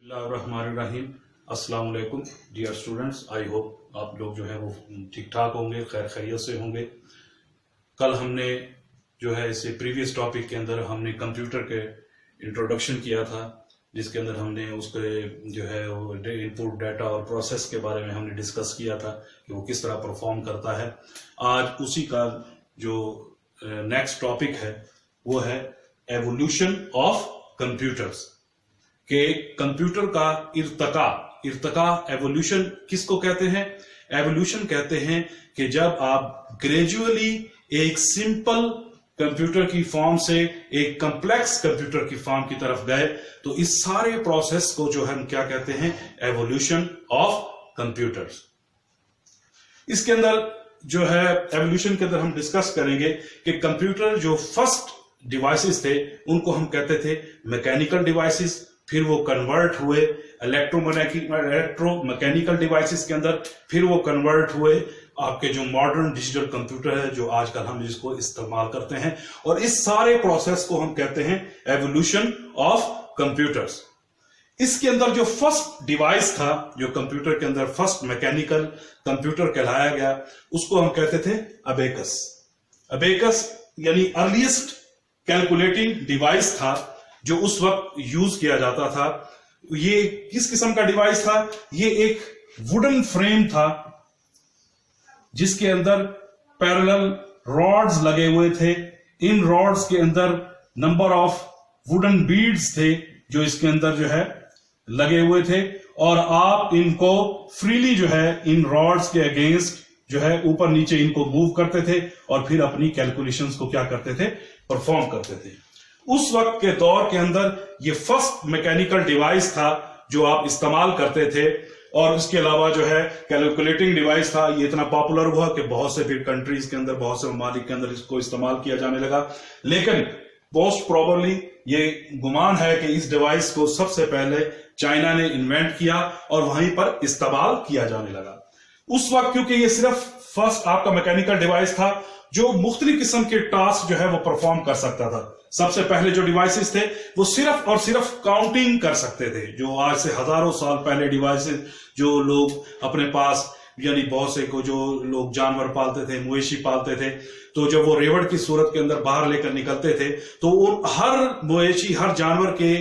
बिस्मिल्लाहिर्रहमानिर्रहीम। अस्सलाम वालेकुम डियर स्टूडेंट्स, आई होप आप लोग जो है वो ठीक ठाक होंगे, खैर खैरियत से होंगे। कल हमने जो है इसे प्रीवियस टॉपिक के अंदर हमने कंप्यूटर के इंट्रोडक्शन किया था, जिसके अंदर हमने उसके जो है वो इनपुट डाटा और प्रोसेस के बारे में हमने डिस्कस किया था कि वो किस तरह परफॉर्म करता है। आज उसी का जो नेक्स्ट टॉपिक है वो है एवोल्यूशन ऑफ कंप्यूटर्स, कि कंप्यूटर का इर्तका एवोल्यूशन किसको कहते हैं? एवोल्यूशन कहते हैं कि जब आप ग्रेजुअली एक सिंपल कंप्यूटर की फॉर्म से एक कॉम्प्लेक्स कंप्यूटर की फॉर्म की तरफ गए, तो इस सारे प्रोसेस को जो हम क्या कहते हैं? Evolution of computers. इसके अंदर जो है एवोल्यूशन के अंदर हम डिस्कस करेंगे कि कंप्यूटर जो फर्स्ट डिवाइसेस थे उनको हम कहते थे मैकेनिकल डिवाइसेस, फिर वो कन्वर्ट हुए इलेक्ट्रोमैकेनिकल डिवाइसेस के अंदर, फिर वो कन्वर्ट हुए आपके जो मॉडर्न डिजिटल कंप्यूटर है जो आजकल हम इसको इस्तेमाल करते हैं, और इस सारे प्रोसेस को हम कहते हैं एवोल्यूशन ऑफ कंप्यूटर्स। इसके अंदर जो फर्स्ट डिवाइस था जो कंप्यूटर के अंदर फर्स्ट मैकेनिकल कंप्यूटर कहलाया गया, उसको हम कहते थे अबेकस। अबेकस यानी अर्लीस्ट कैलकुलेटिंग डिवाइस था जो उस वक्त यूज किया जाता था। ये किस किस्म का डिवाइस था? ये एक वुडन फ्रेम था जिसके अंदर पैरेलल रॉड्स लगे हुए थे। इन रॉड्स के अंदर नंबर ऑफ वुडन बीड्स थे जो इसके अंदर जो है लगे हुए थे, और आप इनको फ्रीली जो है इन रॉड्स के अगेंस्ट जो है ऊपर नीचे इनको मूव करते थे और फिर अपनी कैलकुलेशंस को क्या करते थे? परफॉर्म करते थे। उस वक्त के दौर के अंदर ये फर्स्ट मैकेनिकल डिवाइस था जो आप इस्तेमाल करते थे, और उसके अलावा जो है कैलकुलेटिंग डिवाइस था। ये इतना पॉपुलर हुआ कि बहुत से फिर कंट्रीज के अंदर, बहुत से ममालिक के अंदर इसको इस्तेमाल किया जाने लगा। लेकिन मोस्ट प्रोबेबली ये गुमान है कि इस डिवाइस को सबसे पहले चाइना ने इन्वेंट किया और वहीं पर इस्तेमाल किया जाने लगा। उस वक्त क्योंकि ये सिर्फ फर्स्ट आपका मैकेनिकल डिवाइस था जो मुख्तलिफ किस्म के टास्क जो है वो परफॉर्म कर सकता था। सबसे पहले जो डिवाइसेस थे वो सिर्फ और सिर्फ काउंटिंग कर सकते थे। जो आज से हजारों साल पहले डिवाइसेस जो लोग अपने पास, यानी बहुत से को जो लोग जानवर पालते थे, मवेशी पालते थे, तो जब वो रेवड़ की सूरत के अंदर बाहर लेकर निकलते थे तो उन हर मवेशी, हर जानवर के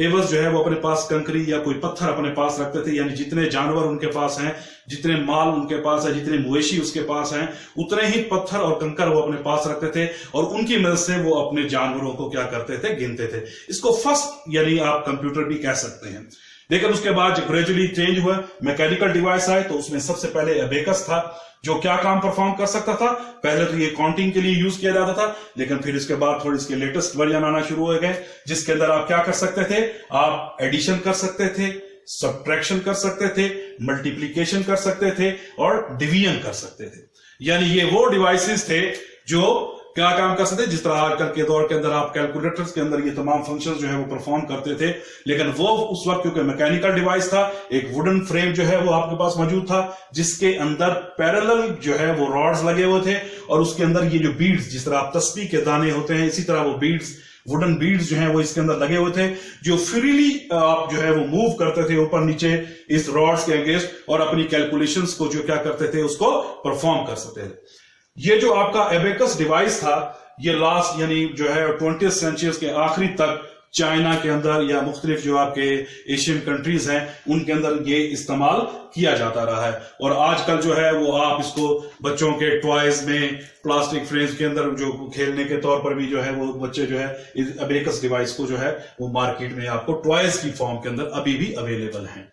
एवज जो है वो अपने पास कंकरी या कोई पत्थर अपने पास रखते थे। यानी जितने जानवर उनके पास हैं, जितने माल उनके पास है, जितने मवेशी उसके पास हैं, उतने ही पत्थर और कंकर वो अपने पास रखते थे, और उनकी मदद से वो अपने जानवरों को क्या करते थे? गिनते थे। इसको फर्स्ट यानी आप कंप्यूटर भी कह सकते हैं। लेकिन उसके बाद जब ग्रेजुअली चेंज हुआ, मैकेनिकल डिवाइस आए, तो उसमें सबसे पहले अबेकस था जो क्या काम परफॉर्म कर सकता था? पहले तो ये काउंटिंग के लिए यूज किया जाता था, लेकिन फिर इसके बाद थोड़ी इसके लेटेस्ट वर्जन आना शुरू हो गए जिसके अंदर आप क्या कर सकते थे? आप एडिशन कर सकते थे, सब्ट्रैक्शन कर सकते थे, मल्टीप्लीकेशन कर सकते थे और डिवीजन कर सकते थे। यानी ये वो डिवाइसेस थे जो क्या काम कर सकते? जिस तरह आजकल के दौर के अंदर आप कैलकुलेटर्स के अंदर ये तमाम फंक्शंस जो है वो परफॉर्म करते थे, लेकिन वो उस वक्त क्योंकि मैकेनिकल डिवाइस था, एक वुडन फ्रेम जो है वो आपके पास मौजूद था जिसके अंदर पैरेलल जो है वो रॉड्स लगे हुए थे, और उसके अंदर ये जो बीड्स, जिस तरह आप तस्बीह के दाने होते हैं, इसी तरह वो बीड्स, वुडन बीड्स जो है वो इसके अंदर लगे हुए थे, जो फ्रीली आप जो है वो मूव करते थे ऊपर नीचे इस रॉड्स के अगेंस्ट, और अपनी कैलकुलेशंस को जो क्या करते थे? उसको परफॉर्म कर सकते थे। ये जो आपका एबेकस डिवाइस था, ये लास्ट यानी जो है 20th सेंचुरी के आखिरी तक चाइना के अंदर या मुख्तलिफ जो आपके एशियन कंट्रीज हैं उनके अंदर ये इस्तेमाल किया जाता रहा है। और आजकल जो है वो आप इसको बच्चों के टॉयज में, प्लास्टिक फ्रेम्स के अंदर जो खेलने के तौर पर भी जो है वो बच्चे जो है इस अबेकस डिवाइस को जो है वो मार्केट में आपको टॉयज की फॉर्म के अंदर अभी भी अवेलेबल है।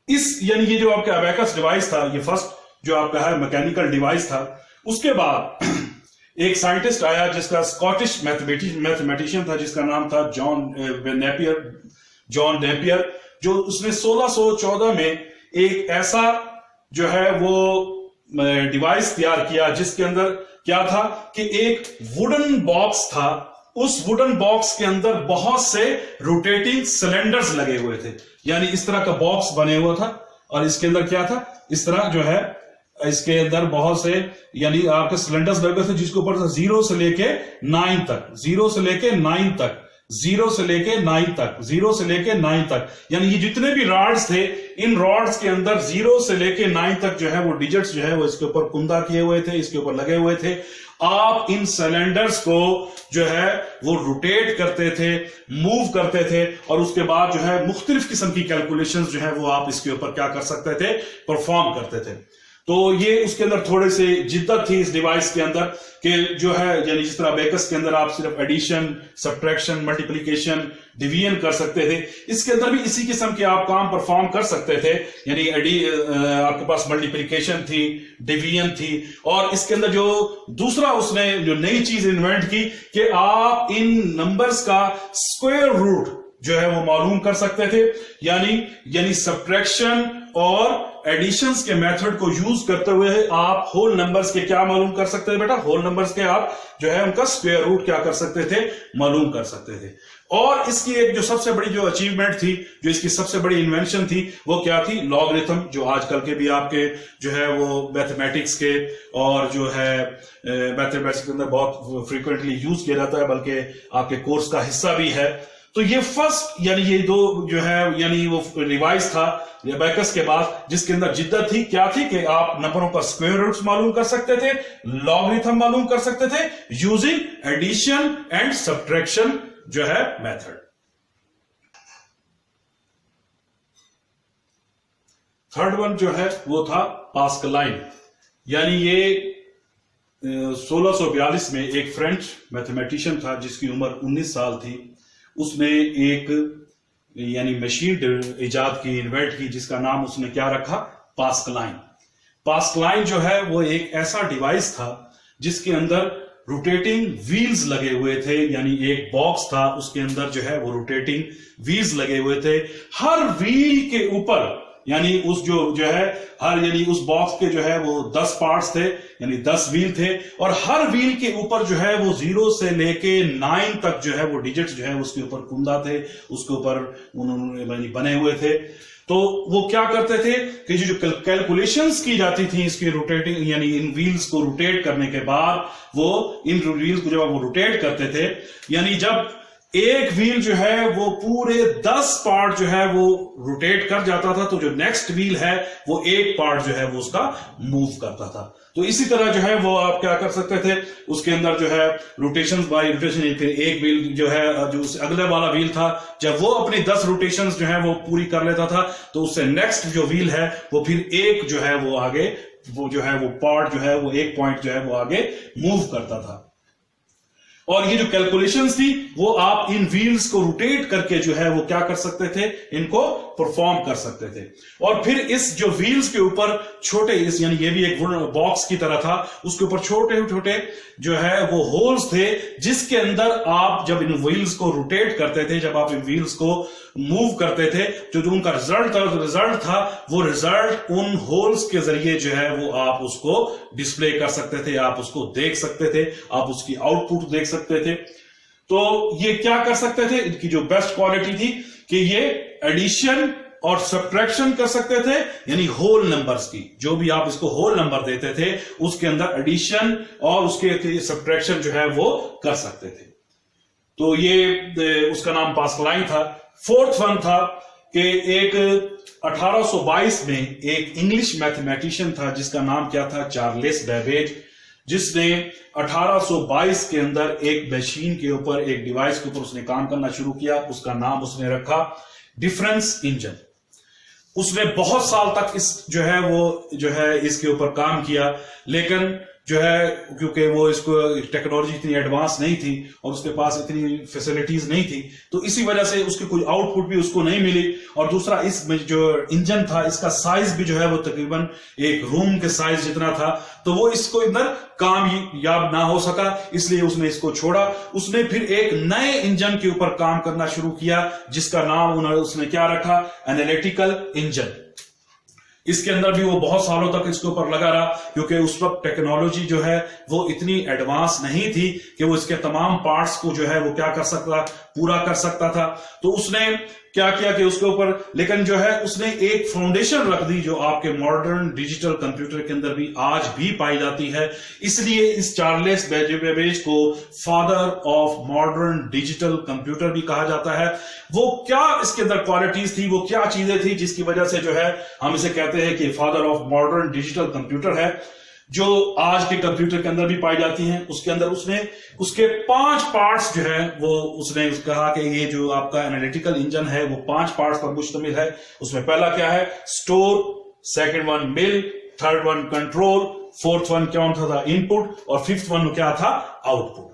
इस यानी ये जो आपका अबेकस डिवाइस था, ये फर्स्ट जो आपका है मैकेनिकल डिवाइस था। उसके बाद एक साइंटिस्ट आया जिसका स्कॉटिश मैथमेटिशियन था जिसका नाम था जॉन नेपियर, जो उसने 1614 में एक ऐसा जो है वो डिवाइस तैयार किया जिसके अंदर क्या था कि एक वुडन बॉक्स था। उस वुडन बॉक्स के अंदर बहुत से रोटेटिंग सिलेंडर्स लगे हुए थे। यानी इस तरह का बॉक्स बने हुआ था, और इसके अंदर क्या था? इस तरह जो है इसके अंदर बहुत से यानी आपके सिलेंडर्स लगे थे जिसके ऊपर 0 से लेके 9 तक 0 से लेके 9 तक, 0 से लेके 9 तक, यानी ये जितने भी रॉड्स थे, इन रॉड्स के अंदर 0 से लेके 9 तक जो है वो डिजिट्स जो है वो इसके ऊपर कुंदा किए हुए थे, इसके ऊपर लगे हुए थे। आप इन सिलेंडर्स को जो है वो रोटेट करते थे, मूव करते थे, और उसके बाद जो है मुख्तलिफ किस्म की कैलकुलेशंस जो है वो आप इसके ऊपर क्या कर सकते थे, परफॉर्म करते थे। तो ये उसके अंदर थोड़े से जिद्दत थी इस डिवाइस के अंदर कि जो है, यानी जिस तरह अबेकस के अंदर आप सिर्फ एडिशन, सब्ट्रैक्शन, मल्टीप्लिकेशन, डिवीजन कर सकते थे, इसके अंदर भी इसी किस्म के आप काम परफॉर्म कर सकते थे। यानी आपके पास मल्टीप्लिकेशन थी, डिवीजन थी, और इसके अंदर जो दूसरा उसने जो नई चीज इन्वेंट की कि आप इन नंबर्स का स्क्वायर रूट जो है वो मालूम कर सकते थे। यानी सब्ट्रैक्शन और एडिशंस के मेथड को यूज करते हुए आप होल नंबर्स के क्या मालूम कर सकते थे बेटा, होल नंबर्स के आप जो है उनका स्क्वायर रूट क्या कर सकते थे, मालूम कर सकते थे। और इसकी एक जो सबसे बड़ी जो अचीवमेंट थी, जो इसकी सबसे बड़ी इन्वेंशन थी, वो क्या थी, लॉगरिथम, जो आजकल के भी आपके जो है वो मैथमेटिक्स के और जो है मैथमेटिक्स के अंदर बहुत फ्रीक्वेंटली यूज किया जाता है, बल्कि आपके कोर्स का हिस्सा भी है। तो ये फर्स्ट, यानी ये दो जो है, यानी वो रिवाइज था अबेकस के बाद, जिसके अंदर जिद्दत थी, क्या थी कि आप नंबरों का स्क्वायर रूट्स मालूम कर सकते थे, लॉगरिथम मालूम कर सकते थे यूजिंग एडिशन एंड सब्ट्रैक्शन जो है मेथड। थर्ड वन जो है वो था पास्कलाइन। यानी ये 1642 में एक फ्रेंच मैथमेटिशियन था जिसकी उम्र 19 साल थी। उसने एक यानी मशीन इजाद की, इन्वेंट की, जिसका नाम उसने क्या रखा, पास्कलाइन। पास्कलाइन जो है वो एक ऐसा डिवाइस था जिसके अंदर रोटेटिंग व्हील्स लगे हुए थे। यानी एक बॉक्स था, उसके अंदर जो है वो रोटेटिंग व्हील्स लगे हुए थे। हर व्हील के ऊपर, यानी उस जो है हर, यानी उस बॉक्स के जो है वो 10 पार्ट्स थे, यानी 10 व्हील थे, और हर व्हील के ऊपर जो है वो 0 से लेके 9 तक जो है वो डिजिट्स जो है उसके ऊपर कुंदा थे, उसके ऊपर उन्होंने बने हुए थे। तो वो क्या करते थे कि जो कैलकुलेशंस की जाती थी इसकी रोटेटिंग, यानी इन व्हील्स को रोटेट करने के बाद, वो इन व्हील्स को जब वो रोटेट करते थे, यानी जब एक व्हील जो है वो पूरे 10 पार्ट जो है वो रोटेट कर जाता था, तो जो नेक्स्ट व्हील है वो एक पार्ट जो है वो उसका मूव करता था। तो इसी तरह जो है वो आप क्या कर सकते थे, उसके अंदर जो है रोटेशन बाय रोटेशन, फिर एक व्हील जो है, जो अगले वाला व्हील था, जब वो अपनी 10 रोटेशन जो है वो पूरी कर लेता था, तो उससे नेक्स्ट जो व्हील है वो फिर एक जो है वो आगे, वो जो है वो पार्ट जो है वो एक पॉइंट जो है वो आगे मूव करता था। और ये जो कैलकुलेशंस थी वो आप इन व्हील्स को रोटेट करके जो है वो क्या कर सकते थे, इनको परफॉर्म कर सकते थे। और फिर इस जो व्हील्स के ऊपर छोटे, इस यानी ये भी एक बॉक्स की तरह था, उसके ऊपर छोटे छोटे जो है वो होल्स थे, जिसके अंदर आप जब इन व्हील्स को रोटेट करते थे, जब आप इन व्हील्स को मूव करते थे, जो उनका रिजल्ट था वो रिजल्ट उन होल्स के जरिए जो है वो आप उसको डिस्प्ले कर सकते थे, आप उसको देख सकते थे, आप उसकी आउटपुट देख सकते थे। तो ये क्या कर सकते थे, इनकी जो बेस्ट क्वालिटी थी कि ये एडिशन और सब्ट्रैक्शन कर सकते थे, यानी होल नंबर्स की, जो भी आप इसको होल नंबर देते थे उसके अंदर एडिशन और उसके सब्ट्रैक्शन जो है वो कर सकते थे। तो ये उसका नाम पास्कलाइन था। फोर्थ वन था कि एक 1822 में एक इंग्लिश मैथमेटिशियन था जिसका नाम क्या था, चार्ल्स बेबेज, जिसने 1822 के अंदर एक मशीन के ऊपर, एक डिवाइस के ऊपर उसने काम करना शुरू किया। उसका नाम उसने रखा डिफरेंस इंजन। उसने बहुत साल तक इस जो है इसके ऊपर काम किया, लेकिन जो है क्योंकि वो इसको टेक्नोलॉजी इतनी एडवांस नहीं थी और उसके पास इतनी फैसिलिटीज नहीं थी, तो इसी वजह से उसकी कोई आउटपुट भी उसको नहीं मिली। और दूसरा, इस जो इंजन था इसका साइज भी जो है वो तकरीबन एक रूम के साइज जितना था, तो वो इसको अंदर कामयाब ना हो सका, इसलिए उसने इसको छोड़ा। उसने फिर एक नए इंजन के ऊपर काम करना शुरू किया जिसका नाम उसने क्या रखा, एनालिटिकल इंजन। इसके अंदर भी वो बहुत सालों तक इसके ऊपर लगा रहा, क्योंकि उस वक्त टेक्नोलॉजी जो है वो इतनी एडवांस नहीं थी कि वो इसके तमाम पार्ट्स को जो है वो क्या कर सकता, पूरा कर सकता था। तो उसने क्या किया कि उसके ऊपर, लेकिन जो है उसने एक फाउंडेशन रख दी जो आपके मॉडर्न डिजिटल कंप्यूटर के अंदर भी आज भी पाई जाती है। इसलिए इस चार्ल्स बेबेज को father of modern digital computer भी कहा जाता है। वो क्या इसके अंदर क्वालिटीज थी, वो क्या चीजें थी जिसकी वजह से जो है हम इसे कहते हैं कि father of modern digital computer है, जो आज के कंप्यूटर के अंदर भी पाई जाती हैं। उसके अंदर उसने उसके 5 पार्ट्स जो है वो उसने कहा कि ये जो आपका एनालिटिकल इंजन है वो 5 पार्ट्स पर मुश्तमिल है। उसमें पहला क्या है, store, second one mill, third one control, fourth one क्या था इनपुट, और फिफ्थ वन क्या था आउटपुट।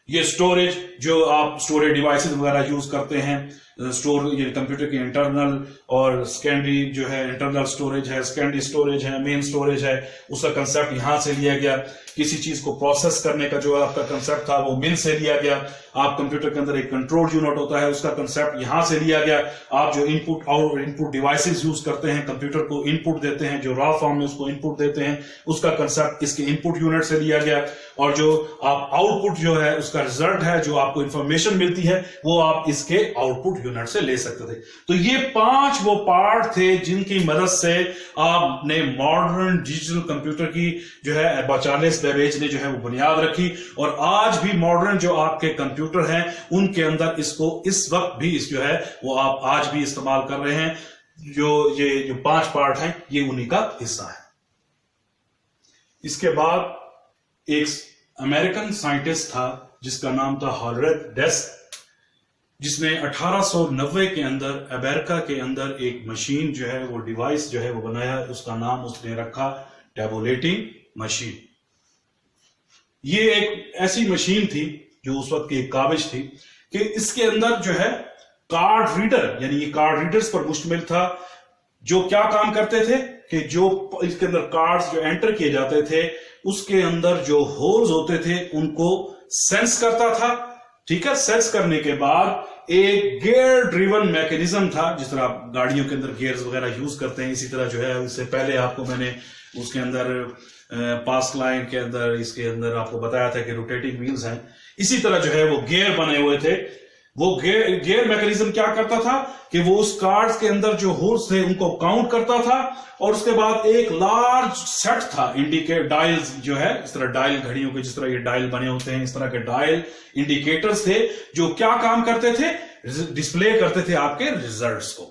ये स्टोरेज जो आप स्टोरेज डिवाइसेस वगैरह यूज करते हैं, स्टोर ये कंप्यूटर की इंटरनल और सेकेंडरी जो है, इंटरनल स्टोरेज है, सेकेंडरी स्टोरेज है, मेन स्टोरेज है, उसका कंसेप्ट यहां से लिया गया। किसी चीज को प्रोसेस करने का जो आपका कंसेप्ट था वो मिल से लिया गया। आप कंप्यूटर के अंदर एक कंट्रोल यूनिट होता है, उसका कंसेप्ट यहां से लिया गया। आप जो इनपुट और इनपुट डिवाइसेस यूज करते हैं, कंप्यूटर को इनपुट देते हैं, जो रॉ फॉर्म में उसको इनपुट देते हैं, उसका कंसेप्ट इसके इनपुट यूनिट से लिया गया। और जो आप आउटपुट जो है उसका रिजल्ट है, जो आपको इंफॉर्मेशन मिलती है, वो आप इसके आउटपुट यूनिट से ले सकते थे। तो ये 5 वो पार्ट थे जिनकी मदद से आपने मॉडर्न डिजिटल कंप्यूटर की जो है चार्ल्स बेबेज ने जो है वो बुनियाद रखी। और आज भी मॉडर्न जो आपके कंप्यूटर हैं उनके अंदर इसको इस वक्त भी इस जो है वो आप आज भी इस्तेमाल कर रहे हैं। ये जो 5 पार्ट हैं ये उन्हीं का हिस्सा है। इसके बाद एक अमेरिकन साइंटिस्ट था जिसका नाम था हॉलरेथ डेस्क, जिसने 1890 के अंदर अमेरिका के अंदर एक मशीन जो है वो डिवाइस जो है वो बनाया। उसका नाम उसने रखा टैबुलेटिंग मशीन। ये एक ऐसी मशीन थी जो उस वक्त की एक काबिज थी कि इसके अंदर जो है कार्ड रीडर, यानी ये कार्ड रीडर्स पर मुश्तमिल था, जो क्या काम करते थे कि जो इसके अंदर कार्ड्स जो एंटर किए जाते थे उसके अंदर जो होल्स होते थे उनको सेंस करता था। ठीक है, सेंस करने के बाद एक गियर ड्रिवन मैकेनिज्म था, जिस तरह आप गाड़ियों के अंदर गियर्स वगैरह यूज करते हैं, इसी तरह जो है उससे पहले आपको मैंने उसके अंदर पास लाइन के अंदर इसके अंदर आपको बताया था कि रोटेटिंग व्हील्स हैं। इसी तरह जो है वो गियर बने हुए थे। वो गियर मैकेनिज्म क्या करता था कि वो उस कार्ड्स के अंदर जो होल्स थे उनको काउंट करता था, और उसके बाद एक लार्ज सेट था इंडिकेटर डायल्स जो है, इस तरह डायल घड़ियों के जिस तरह ये डायल बने होते हैं, इस तरह के डायल इंडिकेटर्स थे जो क्या काम करते थे, डिस्प्ले करते थे आपके रिजल्ट्स को।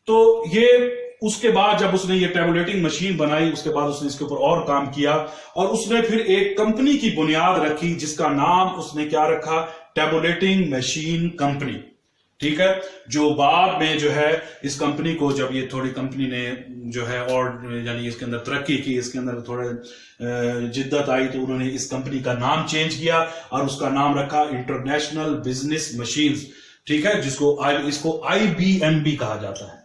तो ये उसके बाद जब उसने ये टैबुलेटिंग मशीन बनाई, उसके बाद उसने इसके ऊपर और काम किया और उसने फिर एक कंपनी की बुनियाद रखी जिसका नाम उसने क्या रखा, टैबुलेटिंग मशीन कंपनी। ठीक है, जो बाद में जो है इस कंपनी को जब ये थोड़ी कंपनी ने जो है और यानी इसके अंदर तरक्की की, इसके अंदर थोड़े जिद्दत आई, तो उन्होंने इस कंपनी का नाम चेंज किया और उसका नाम रखा इंटरनेशनल बिजनेस मशीन्स। ठीक है, इसको IBM भी कहा जाता है,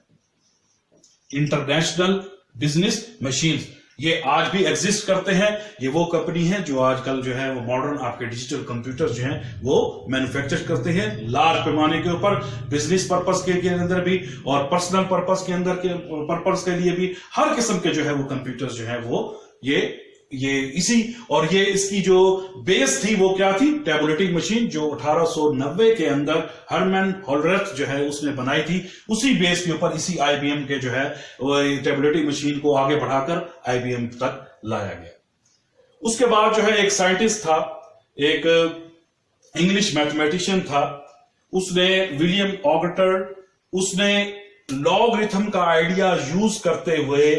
इंटरनेशनल बिजनेस मशीन्स। ये आज भी एग्जिस्ट करते हैं। ये वो कंपनी है जो आजकल जो है वो मॉडर्न आपके डिजिटल कंप्यूटर्स जो हैं वो मैन्युफैक्चर करते हैं लार्ज पैमाने के ऊपर, बिजनेस पर्पस के अंदर भी और पर्सनल पर्पस के अंदर के पर्पस के लिए भी। हर किस्म के जो है वो कंप्यूटर्स जो है वो ये इसी और ये इसकी जो बेस थी वो क्या थी, टैबुलेटिंग मशीन, जो 1890 के अंदर हरमन हॉलरेथ जो है उसने बनाई थी। उसी बेस के ऊपर इसी IBM के जो है टैबुलेटिंग मशीन को आगे बढ़ाकर IBM तक लाया गया। उसके बाद जो है एक साइंटिस्ट था, एक इंग्लिश मैथमेटिशियन था, उसने विलियम ऑगटर, उसने लॉगरिथम का आइडिया यूज करते हुए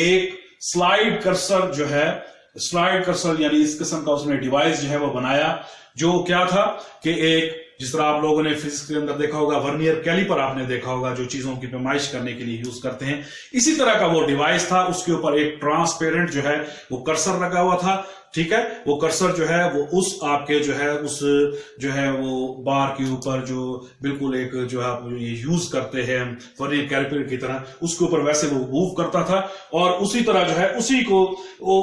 एक स्लाइड कर्सर जो है, स्लाइड कर्सर यानी इस किस्म का उसने डिवाइस जो है वो बनाया, जो क्या था कि एक, जिस तरह आप लोगों ने फिजिक्स के अंदर देखा होगा वर्नियर कैलिपर आपने देखा होगा, जो चीजों की पैमाइश करने के लिए यूज करते हैं, इसी तरह का वो डिवाइस था। उसके ऊपर एक ट्रांसपेरेंट जो है वो कर्सर लगा हुआ था। ठीक है, वो कर्सर जो है वो उस आपके जो है उस जो है वो बार के ऊपर जो बिल्कुल एक जो आप ये यूज करते हैं वर्नियर कैलिपर की तरह, उसके ऊपर वैसे वो मूव करता था और उसी तरह जो है उसी को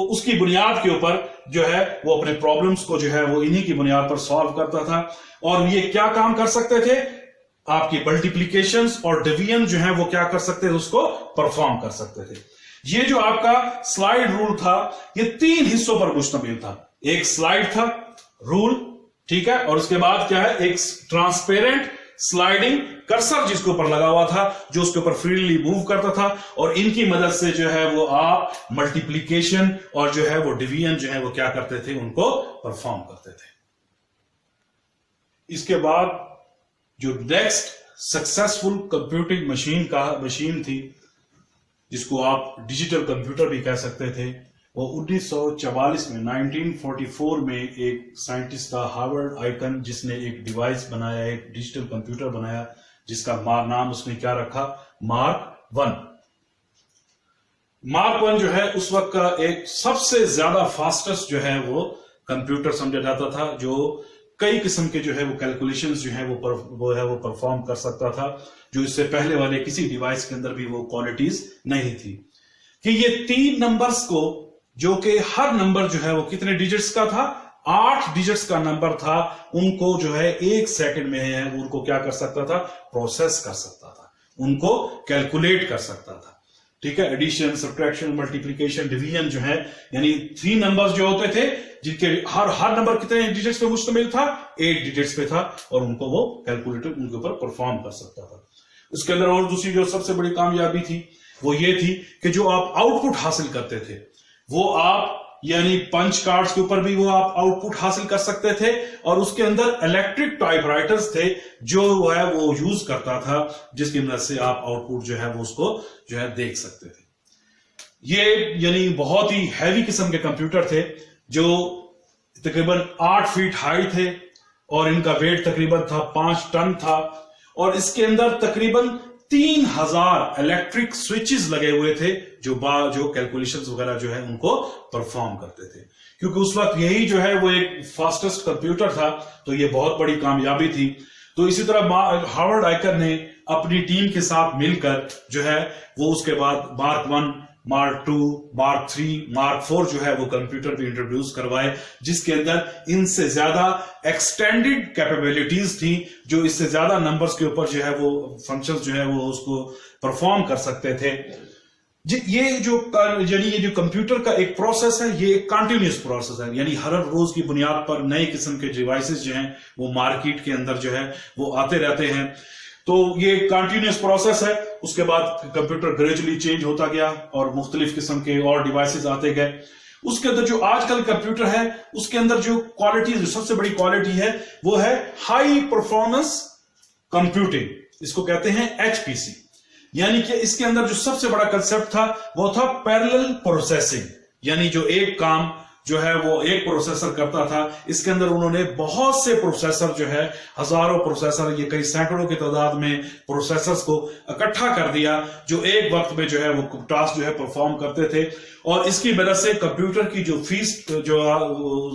उसकी बुनियाद के ऊपर जो है वो अपने प्रॉब्लम्स को जो है वो इन्हीं की बुनियाद पर सॉल्व करता था। और ये क्या काम कर सकते थे, आपकी मल्टीप्लिकेशंस और डिवीजन जो है वो क्या कर सकते थे, उसको परफॉर्म कर सकते थे। ये जो आपका स्लाइड रूल था ये 3 हिस्सों पर मुश्तमिल था। एक स्लाइड था रूल, ठीक है, और उसके बाद क्या है, एक ट्रांसपेरेंट स्लाइडिंग कर्सर जिसके ऊपर लगा हुआ था, जो उसके ऊपर फ्रीली मूव करता था, और इनकी मदद से जो है वो आप मल्टीप्लीकेशन और जो है वो डिवीजन जो है वो क्या करते थे, उनको परफॉर्म करते थे। इसके बाद जो नेक्स्ट सक्सेसफुल कंप्यूटिंग मशीन थी, जिसको आप डिजिटल कंप्यूटर भी कह सकते थे, वो 1944 में 1944 में एक साइंटिस्ट था हार्वर्ड आइकन, जिसने एक डिवाइस बनाया, एक डिजिटल कंप्यूटर बनाया, जिसका नाम उसने क्या रखा, मार्क 1। मार्क 1 जो है उस वक्त का एक सबसे ज्यादा फास्टेस्ट जो है वो कंप्यूटर समझा जाता था, जो कई किस्म के जो है वो कैलकुलेशंस जो है वो परफॉर्म कर सकता था, जो इससे पहले वाले किसी डिवाइस के अंदर भी वो क्वालिटीज नहीं थी। कि ये 3 नंबर्स को, जो कि हर नंबर जो है वो कितने डिजिट्स का था, 8 डिजिट्स का नंबर था, उनको जो है 1 सेकंड में है उनको क्या कर सकता था, प्रोसेस कर सकता था, उनको कैलकुलेट कर सकता था। ठीक है, एडिशन, सब्ट्रैक्शन, मल्टीप्लिकेशन, डिवीजन जो है, यानी 3 नंबर्स जो होते थे, जिनके हर नंबर कितने डिजिट्स पे मुश्तमिल था, 8 डिजिट्स पे था, और उनको वो कैलकुलेटर उनके ऊपर परफॉर्म कर सकता था। उसके अंदर और दूसरी जो सबसे बड़ी कामयाबी थी वो ये थी कि जो आप आउटपुट हासिल करते थे, वो आप यानी पंच कार्ड्स के ऊपर भी वो आप आउटपुट हासिल कर सकते थे, और उसके अंदर इलेक्ट्रिक टाइपराइटर्स थे जो है वो यूज करता था, जिसकी मदद से आप आउटपुट जो है वो उसको जो है देख सकते थे। ये यानी बहुत ही हैवी किस्म के कंप्यूटर थे, जो तकरीबन 8 फीट हाई थे, और इनका वेट तकरीबन था 5 टन था, और इसके अंदर तकरीबन 3000 इलेक्ट्रिक स्विचेस लगे हुए थे, जो कैलकुलेशंस वगैरह जो है उनको परफॉर्म करते थे। क्योंकि उस वक्त यही जो है वो एक फास्टेस्ट कंप्यूटर था, तो ये बहुत बड़ी कामयाबी थी। तो इसी तरह हार्वर्ड आइकन ने अपनी टीम के साथ मिलकर जो है वो उसके बाद मार्क 1, मार्क 2, मार्क 3, मार्क 4 जो है वो कंप्यूटर भी इंट्रोड्यूस करवाए, जिसके अंदर इनसे ज्यादा एक्सटेंडेड कैपेबिलिटीज थी, जो इससे ज्यादा नंबर्स के ऊपर जो है वो फंक्शंस जो है वो उसको परफॉर्म कर सकते थे। ये जो कंप्यूटर का एक प्रोसेस है, ये एक कंटिन्यूअस प्रोसेस है, यानी हर रोज की बुनियाद पर नए किस्म के डिवाइसेस जो हैं वो मार्केट के अंदर जो है वो आते रहते हैं। तो ये कंटिन्यूअस प्रोसेस है। उसके बाद कंप्यूटर ग्रेजुअली चेंज होता गया और मुख्तलिफ किस्म के और डिवाइसेस आते गए। उसके अंदर जो आजकल कंप्यूटर है, उसके अंदर जो क्वालिटी, जो सबसे बड़ी क्वालिटी है, वो है हाई परफॉर्मेंस कंप्यूटिंग, इसको कहते हैं एचपीसी। यानी कि इसके अंदर जो सबसे बड़ा कंसेप्ट था वो था पैरेलल प्रोसेसिंग, यानी जो एक काम जो है वो एक प्रोसेसर करता था, इसके अंदर उन्होंने बहुत से प्रोसेसर जो है, हजारों प्रोसेसर, ये कई सैकड़ों की तादाद में प्रोसेसर्स को इकट्ठा कर दिया, जो एक वक्त में जो है वो टास्क जो है परफॉर्म करते थे। और इसकी वजह से कंप्यूटर की जो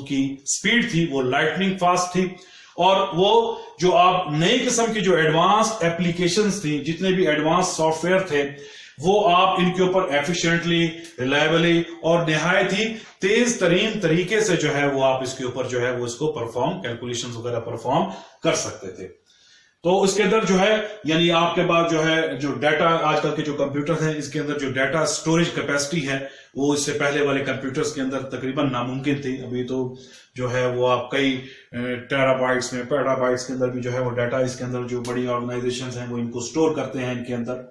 की स्पीड थी वो लाइटनिंग फास्ट थी, और वो जो आप नई किस्म की जो एडवांस एप्लीकेशंस थी, जितने भी एडवांस सॉफ्टवेयर थे, वो आप इनके ऊपर एफिशिएंटली, रिलायबली और निहायत ही तेज तरीन तरीके से जो है वो आप इसके ऊपर जो है वो इसको कैलकुलेशंस वगैरह परफॉर्म कर सकते थे। तो इसके अंदर जो है, यानी आपके पास जो है जो डाटा, आजकल के जो कंप्यूटर हैं, इसके अंदर जो डाटा स्टोरेज कैपेसिटी है वो इससे पहले वाले कंप्यूटर्स के अंदर तकरीबन नामुमकिन थी। अभी तो जो है वो आप कई टेराबाइट्स में, पेटाबाइट्स के अंदर भी जो है वो डाटा, इसके अंदर जो बड़ी ऑर्गेनाइजेशंस हैं वो इनको स्टोर करते हैं इनके अंदर।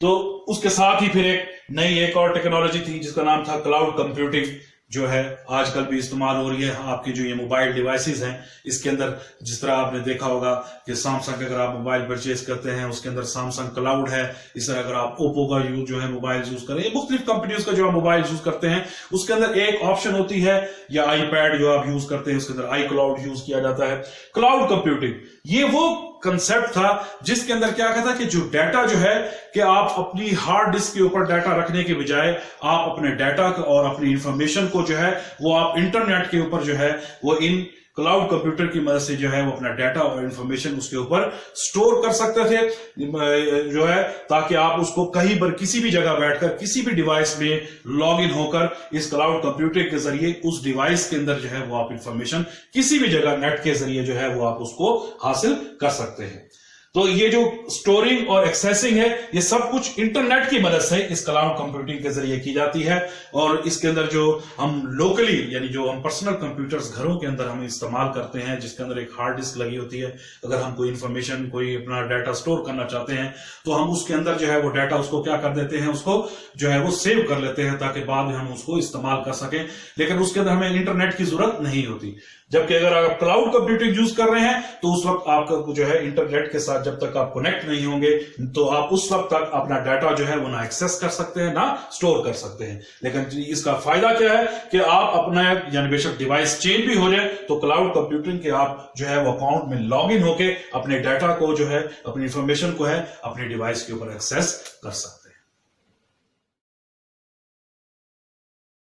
तो उसके साथ ही फिर एक और टेक्नोलॉजी थी जिसका नाम था क्लाउड कंप्यूटिंग, जो है आजकल भी इस्तेमाल हो रही है। आपके जो ये मोबाइल डिवाइसेस हैं, इसके अंदर जिस तरह आपने देखा होगा कि सैमसंग अगर आप मोबाइल परचेज करते हैं, उसके अंदर सैमसंग क्लाउड है। इस तरह अगर आप ओप्पो का जो है मोबाइल यूज करें, मुख्तलिफ कंपनियों का जो आप मोबाइल यूज करते हैं, उसके अंदर एक ऑप्शन होती है, या आईपैड जो आप यूज करते हैं उसके अंदर आई क्लाउड यूज किया जाता है। क्लाउड कंप्यूटिंग ये वो कंसेप्ट था जिसके अंदर क्या कहता है कि जो डाटा जो है कि आप अपनी हार्ड डिस्क के ऊपर डाटा रखने के बजाय आप अपने डाटा और अपनी इंफॉर्मेशन को जो है वो आप इंटरनेट के ऊपर जो है वो इन क्लाउड कंप्यूटर की मदद से जो है वो अपना डाटा और इंफॉर्मेशन उसके ऊपर स्टोर कर सकते थे, जो है ताकि आप उसको कहीं पर किसी भी जगह बैठकर किसी भी डिवाइस में लॉग इन होकर इस क्लाउड कंप्यूटर के जरिए उस डिवाइस के अंदर जो है वो आप इंफॉर्मेशन किसी भी जगह नेट के जरिए जो है वो आप उसको हासिल कर सकते हैं। तो ये जो स्टोरिंग और एक्सेसिंग है, ये सब कुछ इंटरनेट की मदद से इस क्लाउड कंप्यूटिंग के जरिए की जाती है। और इसके अंदर जो हम लोकली यानी जो हम पर्सनल कंप्यूटर्स घरों के अंदर हम इस्तेमाल करते हैं, जिसके अंदर एक हार्ड डिस्क लगी होती है, अगर हम कोई इंफॉर्मेशन, कोई अपना डाटा स्टोर करना चाहते हैं तो हम उसके अंदर जो है वो डाटा उसको क्या कर देते हैं, उसको जो है वो सेव कर लेते हैं ताकि बाद में हम उसको इस्तेमाल कर सकें। लेकिन उसके अंदर हमें इंटरनेट की जरूरत नहीं होती। जबकि अगर आप क्लाउड कंप्यूटिंग यूज कर रहे हैं तो उस वक्त आपका जो है इंटरनेट के साथ जब तक आप कनेक्ट नहीं होंगे तो आप उस वक्त तक अपना डाटा जो है वो ना एक्सेस कर सकते हैं, ना स्टोर कर सकते हैं। लेकिन इसका फायदा क्या है कि आप अपना यानी बेशक डिवाइस चेंज भी हो जाए तो क्लाउड कंप्यूटिंग के आप जो है वो अकाउंट में लॉग इन होके अपने डाटा को जो है, अपनी इंफॉर्मेशन को है, अपने डिवाइस के ऊपर एक्सेस कर सकते हैं।